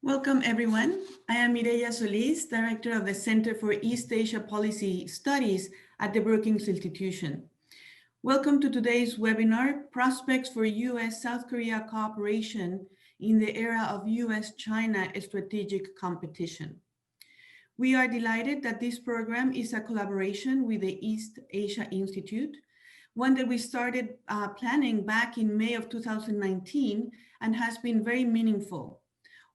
Welcome, everyone. I am Mireya Solis, Director of the Center for East Asia Policy Studies at the Brookings Institution. Welcome to today's webinar, Prospects for U.S. South Korea Cooperation in the Era of U.S. China Strategic Competition. We are delighted that this program is a collaboration with the East Asia Institute, one that we started planning back in May of 2019 and has been very meaningful.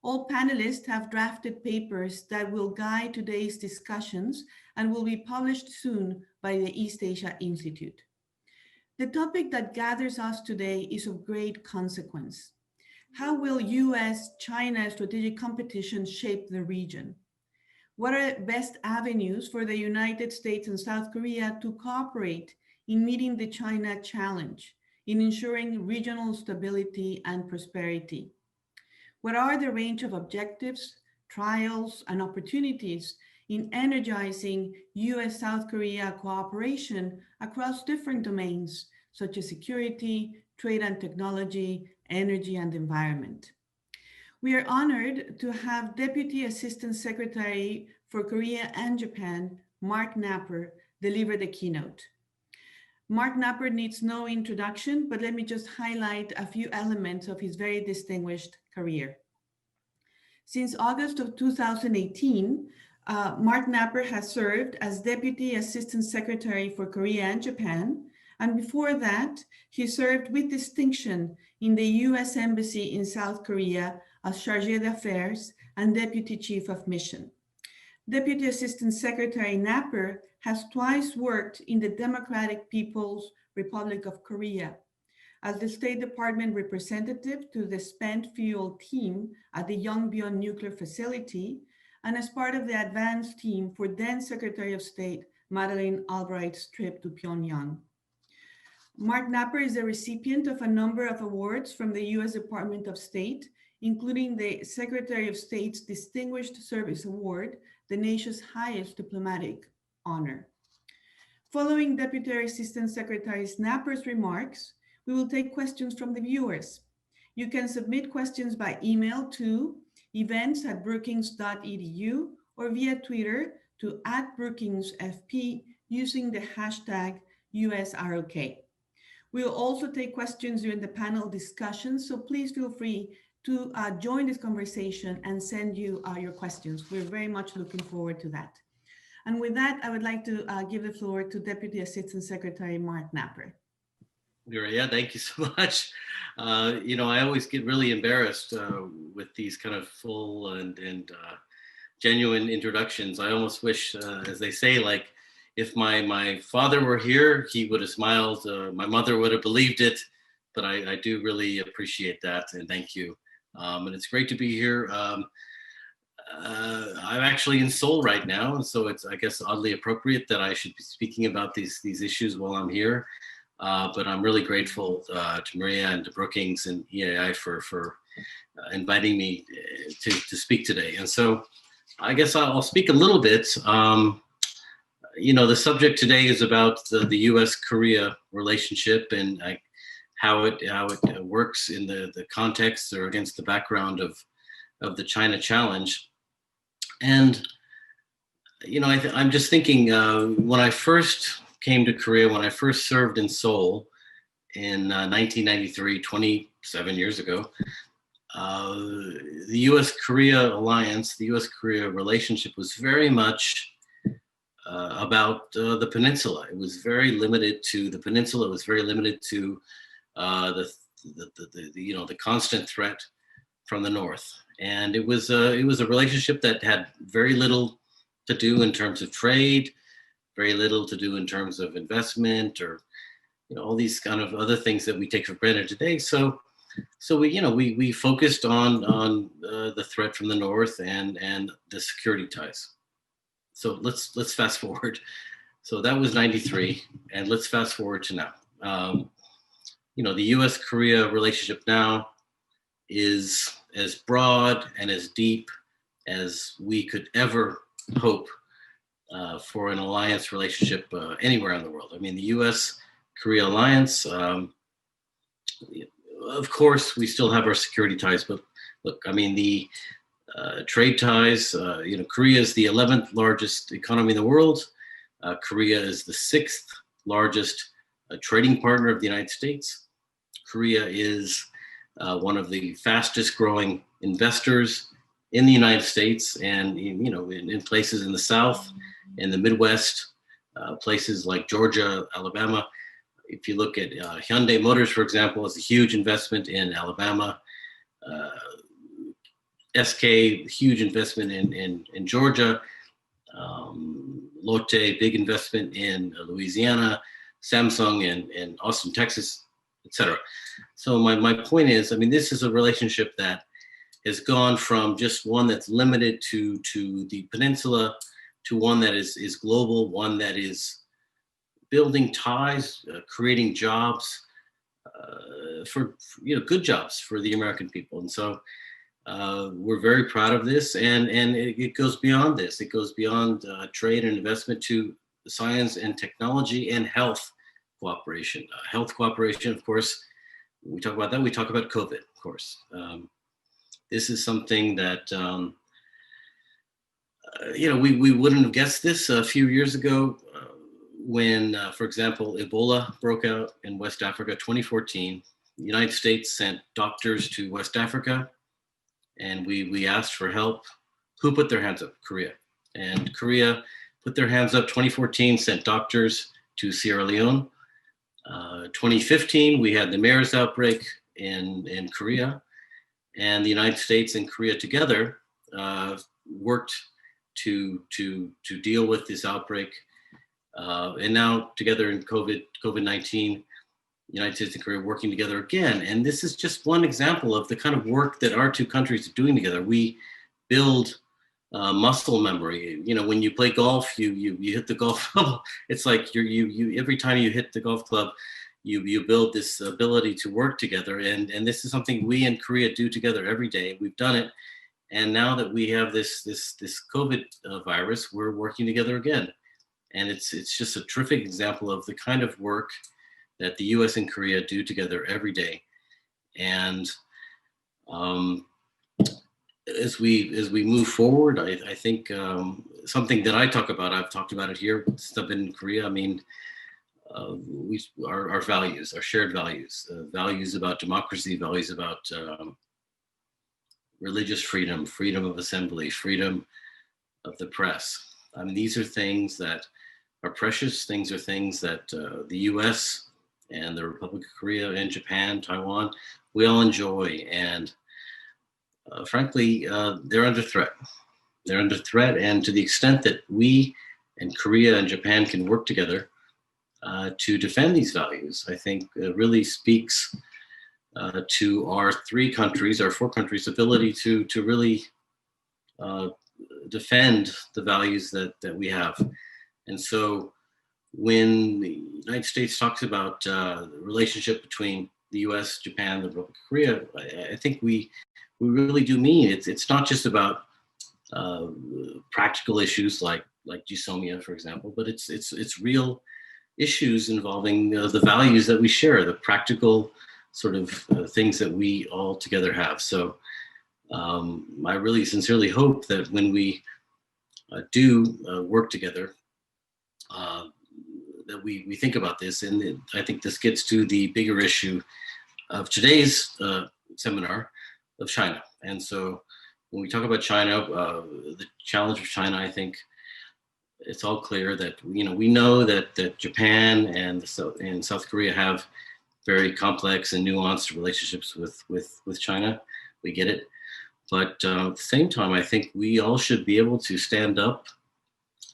All panelists have drafted papers that will guide today's discussions and will be published soon by the East Asia Institute. The topic that gathers us today is of great consequence. How will U.S.-China strategic competition shape the region? What are best avenues for the United States and South Korea to cooperate in meeting the China challenge, in ensuring regional stability and prosperity? What are the range of objectives, trials, and opportunities in energizing U.S.-South Korea cooperation across different domains, such as security, trade and technology, energy, and environment? We are honored to have Deputy Assistant Secretary for Korea and Japan, Mark Napper, deliver the keynote. Mark Napper needs no introduction, but let me just highlight a few elements of his very distinguished career. Since August of 2018, Mark Napper has served as Deputy Assistant Secretary for Korea and Japan, and before that, he served with distinction in the U.S. Embassy in South Korea as Chargé d'Affaires and Deputy Chief of Mission. Deputy Assistant Secretary Napper has twice worked in the Democratic People's Republic of Korea as the State Department representative to the spent fuel team at the Yongbyon nuclear facility, and as part of the advance team for then Secretary of State Madeleine Albright's trip to Pyongyang. Mark Napper is a recipient of a number of awards from the U.S. Department of State, including the Secretary of State's Distinguished Service Award, the nation's highest diplomatic honor. Following Deputy Assistant Secretary Napper's remarks, we will take questions from the viewers. You can submit questions by email to events@brookings.edu or via Twitter to @BrookingsFP using the hashtag USROK. We will also take questions during the panel discussion, so please feel free to join this conversation and send your questions. We're very much looking forward to that. And with that, I would like to give the floor to Deputy Assistant Secretary Mark Napper. Yeah, thank you so much. I always get really embarrassed with these kind of full and genuine introductions. I almost wish, as they say, like if my father were here, he would have smiled. My mother would have believed it, but I do really appreciate that, and thank you. And it's great to be here. I'm actually in Seoul right now, and so it's, I guess, oddly appropriate that I should be speaking about these issues while I'm here. But I'm really grateful to Maria and to Brookings and EAI for inviting me to speak today. And so I guess I'll speak a little bit. The subject today is about the U.S.-Korea relationship and how it works in the context or against the background of the China challenge. And, I'm just thinking when I first came to Korea, when I first served in Seoul in 1993, 27 years ago, the U.S.-Korea alliance, the U.S.-Korea relationship was very much about the peninsula. It was very limited to the peninsula. It was very limited to the constant threat from the north. And it was a relationship that had very little to do in terms of trade, very little to do in terms of investment, or all these kind of other things that we take for granted today. So we focused on the threat from the north and the security ties. So let's fast forward. So that was 93, and let's fast forward to now. The U.S.-Korea relationship now is as broad and as deep as we could ever hope for an alliance relationship anywhere in the world. I mean, the U.S.-Korea alliance, of course, we still have our security ties, but look, I mean, trade ties. Korea is the 11th largest economy in the world. Korea is the 6th largest trading partner of the United States. Korea is one of the fastest growing investors in the United States, and in places in the South, in the Midwest, places like Georgia, Alabama. If you look at Hyundai Motors, for example, is a huge investment in Alabama. SK, huge investment in Georgia. Lotte, big investment in Louisiana. Samsung in Austin, Texas, etc. So my point is, this is a relationship that has gone from just one that's limited to the peninsula to one that is global, one that is building ties, creating jobs for good jobs for the American people. And so we're very proud of this, and it goes beyond this. It goes beyond trade and investment to science and technology and health cooperation. Health cooperation, of course, we talk about that. We talk about COVID, of course. This is something that we wouldn't have guessed this a few years ago when, for example, Ebola broke out in West Africa, 2014. The United States sent doctors to West Africa, and we asked for help. Who put their hands up? Korea. And Korea put their hands up, 2014, sent doctors to Sierra Leone. 2015, we had the MERS outbreak in Korea, and the United States and Korea together worked to deal with this outbreak. And now together in COVID-19, United States and Korea working together again. And this is just one example of the kind of work that our two countries are doing together. We build muscle memory. When you play golf, you hit the golf club. It's like you every time you hit the golf club, you build this ability to work together. And this is something we in Korea do together every day. We've done it. And now that we have this COVID virus, we're working together again. And it's just a terrific example of the kind of work that the U.S. and Korea do together every day. And as we move forward, I think something that I talk about, I've talked about it here since I've been in Korea. Our values, our shared values, values about democracy, values about religious freedom, freedom of assembly, freedom of the press. These are things that are precious. Things are things that the U.S. and the Republic of Korea and Japan, Taiwan, we all enjoy. And frankly, they're under threat. They're under threat. And to the extent that we and Korea and Japan can work together to defend these values, I think really speaks to our four countries' ability to really defend the values that we have. And so when the United States talks about the relationship between the U.S., Japan, the Republic of Korea, I think we really do mean it's not just about practical issues like GSOMIA, for example, but it's real issues involving the values that we share, the practical sort of things that we all together have. So I really sincerely hope that when we do work together, that we think about this. And I think this gets to the bigger issue of today's seminar of China. And so when we talk about China, the challenge of China, I think it's all clear that, we know that Japan and South Korea have very complex and nuanced relationships with China. We get it. But at the same time, I think we all should be able to stand up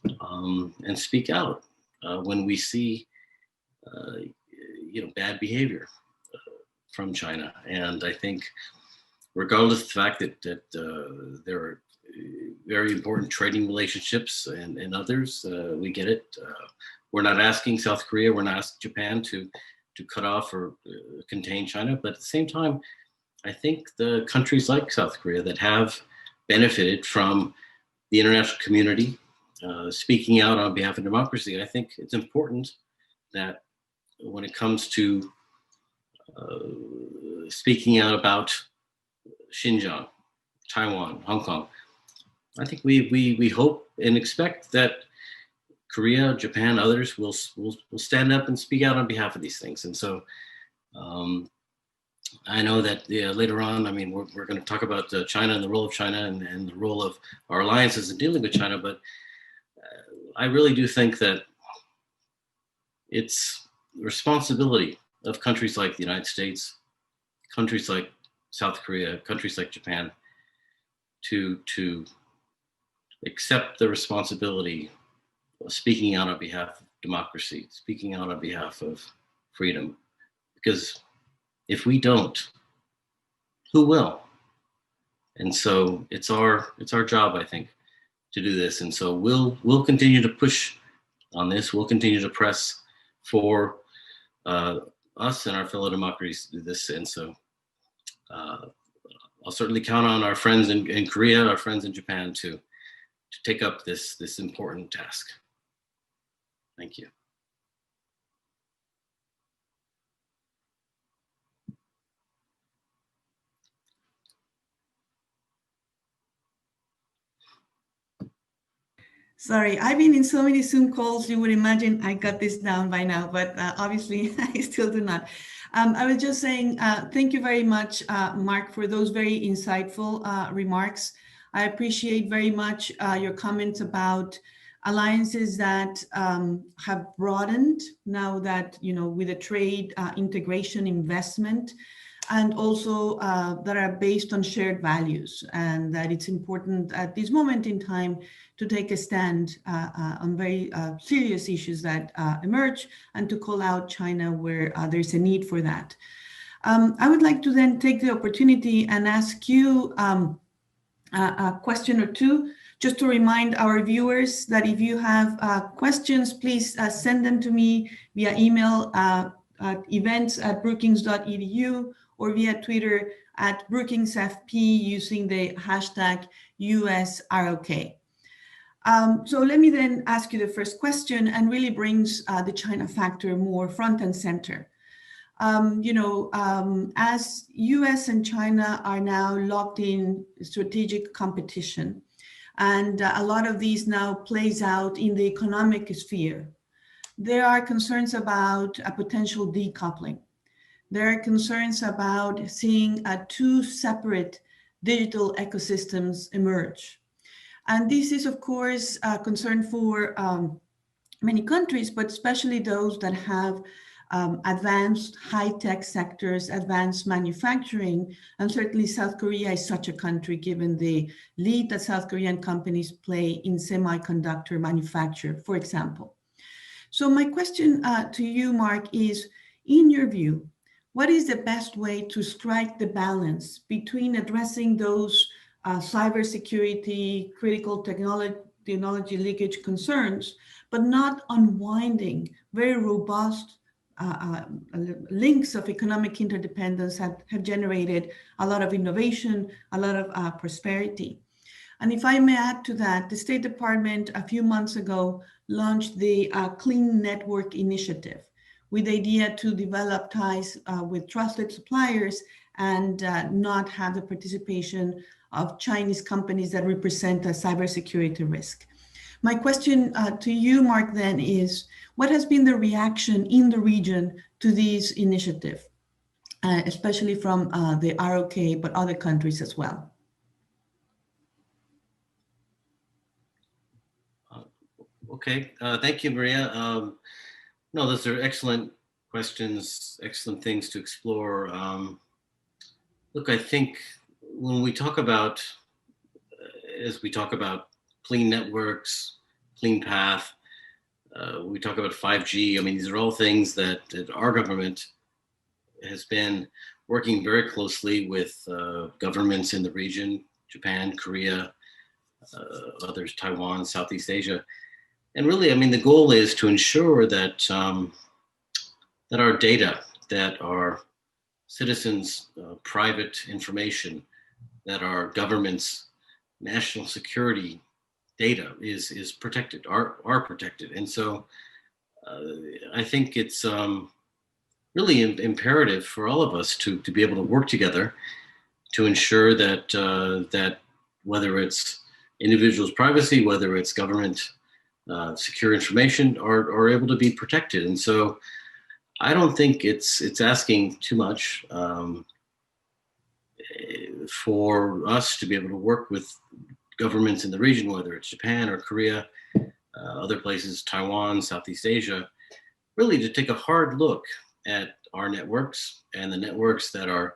and speak out when we see, bad behavior from China. And I think regardless of the fact that there are very important trading relationships and others, we get it. We're not asking South Korea, we're not asking Japan to cut off or contain China. But at the same time, I think the countries like South Korea that have benefited from the international community speaking out on behalf of democracy, I think it's important that when it comes to speaking out about Xinjiang, Taiwan, Hong Kong. I think we hope and expect that Korea, Japan, others will stand up and speak out on behalf of these things. And so I know that later on, I mean, we're going to talk about China and the role of China and the role of our alliances in dealing with China. But I really do think that it's the responsibility of countries like the United States, countries like South Korea, countries like Japan, to accept the responsibility of speaking out on behalf of democracy, speaking out on behalf of freedom. Because if we don't, who will? And so it's our job, I think, to do this. And so we'll continue to push on this. We'll continue to press for us and our fellow democracies to do this. And so I'll certainly count on our friends in Korea, our friends in Japan to take up this important task. Thank you. Sorry, I've been in so many Zoom calls, you would imagine I got this down by now, but obviously I still do not. I was just saying, thank you very much, Mark, for those very insightful remarks. I appreciate very much your comments about alliances that have broadened now that, with the trade integration investment, and also that are based on shared values, and that it's important at this moment in time to take a stand on very serious issues that emerge and to call out China where there's a need for that. I would like to then take the opportunity and ask you a question or two, just to remind our viewers that if you have questions, please send them to me via email at events@brookings.edu or via Twitter at BrookingsFP using the hashtag US ROK. So let me then ask you the first question, and really brings the China factor more front and center. As US and China are now locked in strategic competition, and a lot of these now plays out in the economic sphere, there are concerns about a potential decoupling. There are concerns about seeing two separate digital ecosystems emerge. And this is, of course, a concern for many countries, but especially those that have advanced high-tech sectors, advanced manufacturing, and certainly South Korea is such a country given the lead that South Korean companies play in semiconductor manufacture, for example. So my question to you, Mark, is, in your view, what is the best way to strike the balance between addressing those cybersecurity, critical technology leakage concerns, but not unwinding very robust links of economic interdependence have generated a lot of innovation, a lot of prosperity? And if I may add to that, the State Department a few months ago launched the Clean Network Initiative, with the idea to develop ties with trusted suppliers and not have the participation of Chinese companies that represent a cybersecurity risk. My question to you, Mark, then is, what has been the reaction in the region to this initiative, especially from the ROK, but other countries as well? Okay, thank you, Maria. No, those are excellent questions, excellent things to explore. Look, I think when we talk about, as we talk about clean networks, clean path, we talk about 5G, I mean, these are all things that our government has been working very closely with governments in the region, Japan, Korea, others, Taiwan, Southeast Asia. And really, I mean, the goal is to ensure that that our data, that our citizens' private information, that our government's national security data is protected, are protected. And so I think it's really imperative for all of us to be able to work together to ensure that that whether it's individuals' privacy, whether it's government secure information, are able to be protected. And so I don't think it's asking too much for us to be able to work with governments in the region, whether it's Japan or Korea, other places, Taiwan, Southeast Asia, really to take a hard look at our networks and the networks that are,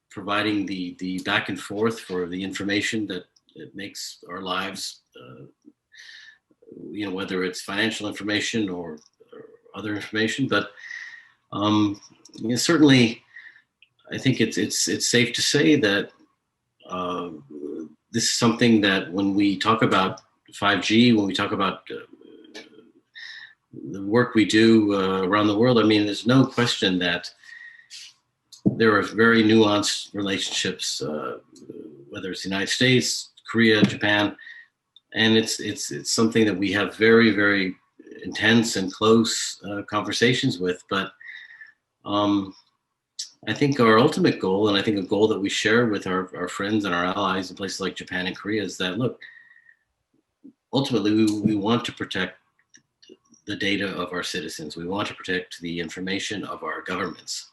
providing the back and forth for the information that makes our lives, whether it's financial information or other information. But certainly, I think it's safe to say that this is something that when we talk about 5G, when we talk about the work we do around the world, I mean, there's no question that there are very nuanced relationships, whether it's the United States, Korea, Japan, and it's something that we have very, very intense and close conversations with. But I think our ultimate goal, and I think a goal that we share with our friends and our allies in places like Japan and Korea, is that, look, ultimately we want to protect the data of our citizens. We want to protect the information of our governments.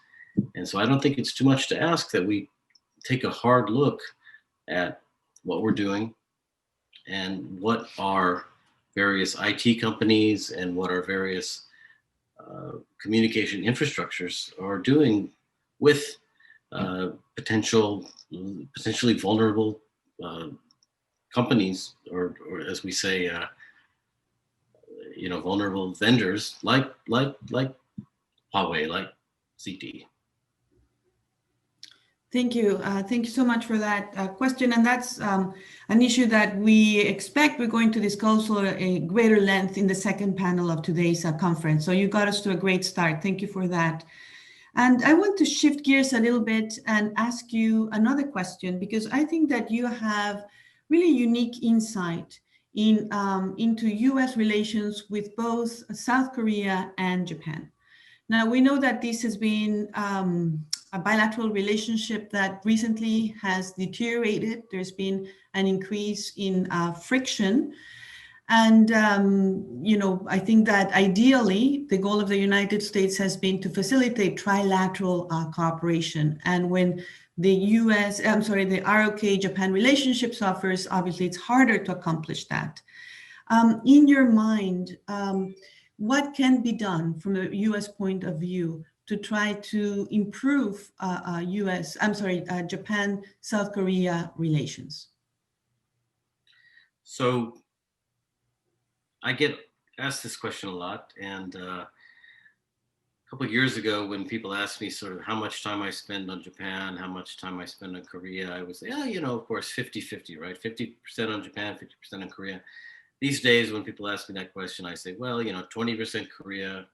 And so I don't think it's too much to ask that we take a hard look at what we're doing and what our various IT companies and what our various communication infrastructures are doing with potentially vulnerable companies, or as we say, vulnerable vendors like Huawei, like ZTE. Thank you. Thank you so much for that question. And that's an issue that we expect we're going to discuss a greater length in the second panel of today's conference. So you got us to a great start. Thank you for that. And I want to shift gears a little bit and ask you another question, because I think that you have really unique insight into U.S. relations with both South Korea and Japan. Now, we know that this has been a bilateral relationship that recently has deteriorated. There's been an increase in friction. And, I think that ideally, the goal of the United States has been to facilitate trilateral cooperation. And when the ROK-Japan relationship suffers, obviously it's harder to accomplish that. In your mind, what can be done from a U.S. point of view to try to improve Japan-South Korea relations? So I get asked this question a lot, and a couple of years ago, when people asked me sort of how much time I spend on Japan, how much time I spend on Korea, I would say, of course, 50-50, right? 50% on Japan, 50% on Korea. These days, when people ask me that question, I say, 20% Korea,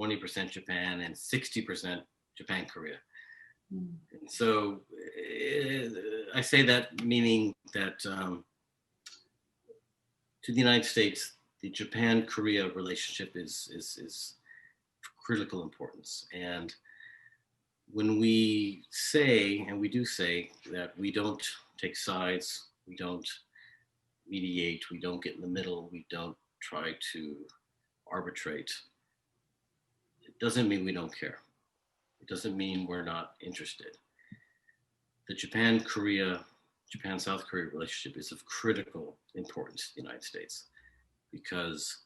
20% Japan, and 60% Japan-Korea. Mm. And so I say that meaning that to the United States, the Japan-Korea relationship is critical importance. And when we say, and we do say, that we don't take sides, we don't mediate, we don't get in the middle, we don't try to arbitrate, it doesn't mean we don't care. It doesn't mean we're not interested. The Japan-South Korea relationship is of critical importance to the United States because,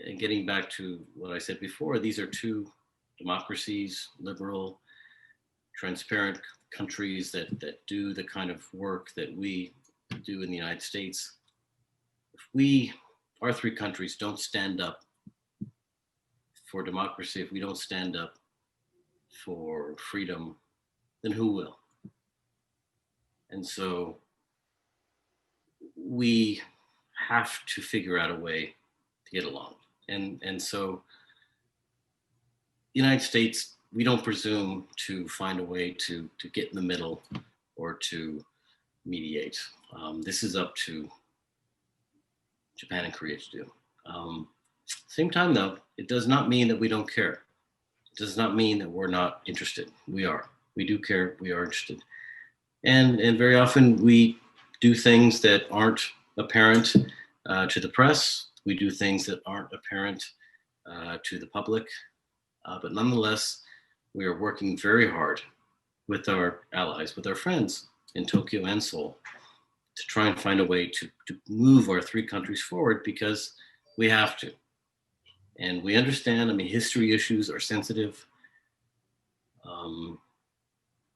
and getting back to what I said before, these are two democracies, liberal, transparent countries that do the kind of work that we do in the United States. If our three countries don't stand up for democracy, if we don't stand up for freedom, then who will? And so we have to figure out a way to get along. And so the United States, we don't presume to find a way to get in the middle or to mediate. This is up to Japan and Korea to do. Same time though, it does not mean that we don't care. does not mean that we're not interested. We are. We do care. We are interested. And very often we do things that aren't apparent to the press. We do things that aren't apparent to the public. But nonetheless, we are working very hard with our allies, with our friends in Tokyo and Seoul, to try and find a way to move our three countries forward, because we have to. And we understand, I mean, history issues are sensitive.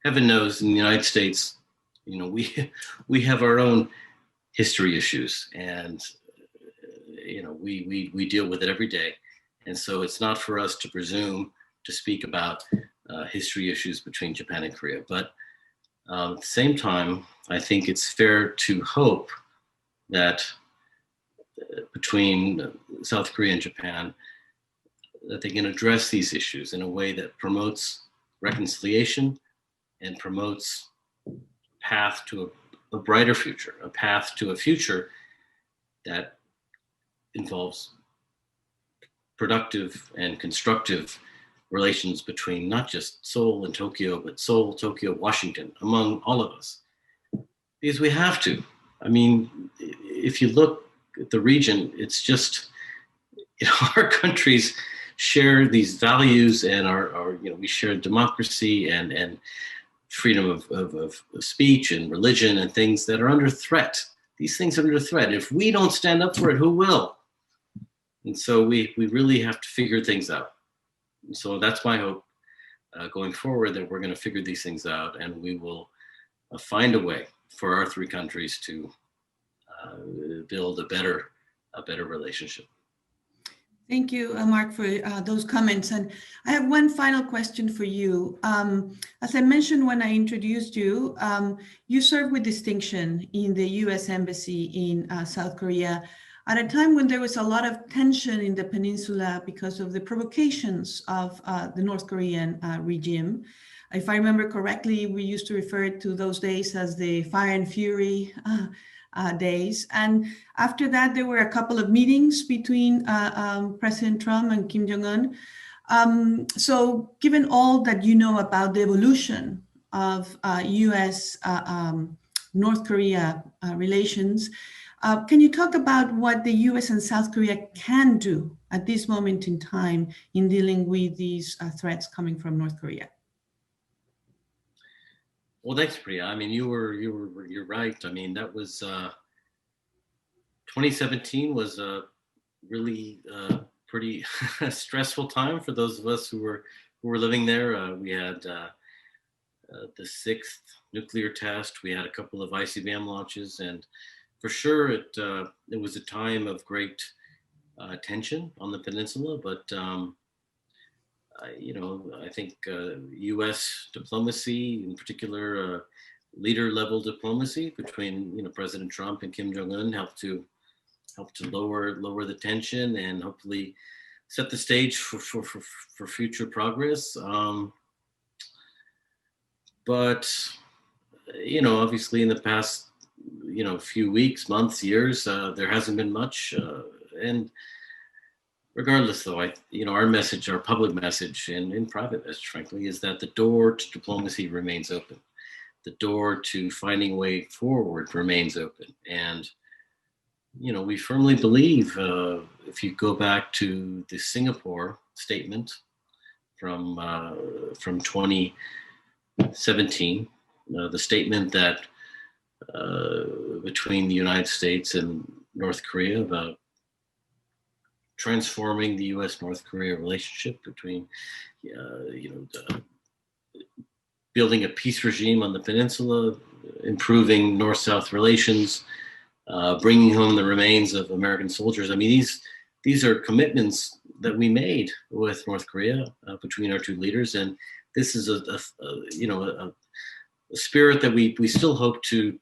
Heaven knows in the United States, you know, we have our own history issues, and you know, we deal with it every day. And so it's not for us to presume to speak about history issues between Japan and Korea. But at the same time, I think it's fair to hope that between South Korea and Japan, that they can address these issues in a way that promotes reconciliation and promotes a path to a brighter future, a path to a future that involves productive and constructive relations between not just Seoul and Tokyo, but Seoul, Tokyo, Washington, among all of us. Because we have to. I mean, if you look at the region, it's just, you know, our countries share these values, and our you know, we share democracy and freedom of speech and religion and things that are under threat. These things are under threat. If we don't stand up for it, who will? And so we really have to figure things out. And so that's my hope going forward, that we're going to figure these things out, and we will find a way for our three countries to build a better relationship. Thank you, Mark, for those comments. And I have one final question for you. As I mentioned when I introduced you, you served with distinction in the U.S. Embassy in South Korea at a time when there was a lot of tension in the peninsula because of the provocations of the North Korean regime. If I remember correctly, we used to refer to those days as the fire and fury days. And after that, there were a couple of meetings between President Trump and Kim Jong-un. So given all that you know about the evolution of U.S. North Korea relations, can you talk about what the U.S. and South Korea can do at this moment in time in dealing with these threats coming from North Korea? Well, thanks, Priya. I mean, you're right. I mean, that was 2017 was a really pretty stressful time for those of us who were living there. We had the sixth nuclear test. We had a couple of ICBM launches, and for sure it was a time of great tension on the peninsula. But you know, I think U.S. diplomacy, in particular, leader-level diplomacy between, you know, President Trump and Kim Jong-un, helped to lower the tension and hopefully set the stage for future progress. But you know, obviously, in the past, you know, few weeks, months, years, there hasn't been much, and regardless, though, you know, our message, our public message, and in private message, frankly, is that the door to diplomacy remains open. The door to finding a way forward remains open. And, you know, we firmly believe, if you go back to the Singapore statement from 2017, the statement that between the United States and North Korea about transforming the U.S.-North Korea relationship, between, you know, building a peace regime on the peninsula, improving North-South relations, bringing home the remains of American soldiers. I mean, these are commitments that we made with North Korea between our two leaders, and this is a spirit that we still hope to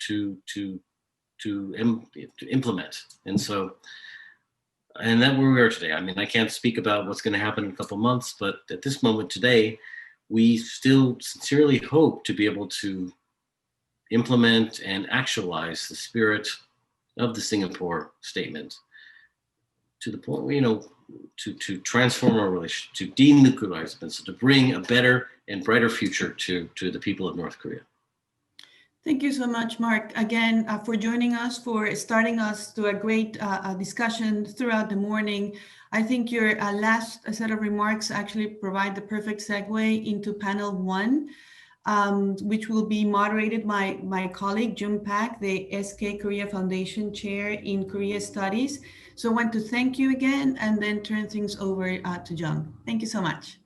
implement. And so. And that's where we are today. I mean, I can't speak about what's going to happen in a couple of months, but at this moment today, we still sincerely hope to be able to implement and actualize the spirit of the Singapore statement, to the point where, to transform our relationship, to denuclearize it, so to bring a better and brighter future to the people of North Korea. Thank you so much, Mark, again, for joining us, for starting us to a great discussion throughout the morning. I think your last set of remarks actually provide the perfect segue into panel 1, which will be moderated by my colleague, Jung Pak, the SK Korea Foundation Chair in Korea Studies. So I want to thank you again and then turn things over to Jung. Thank you so much.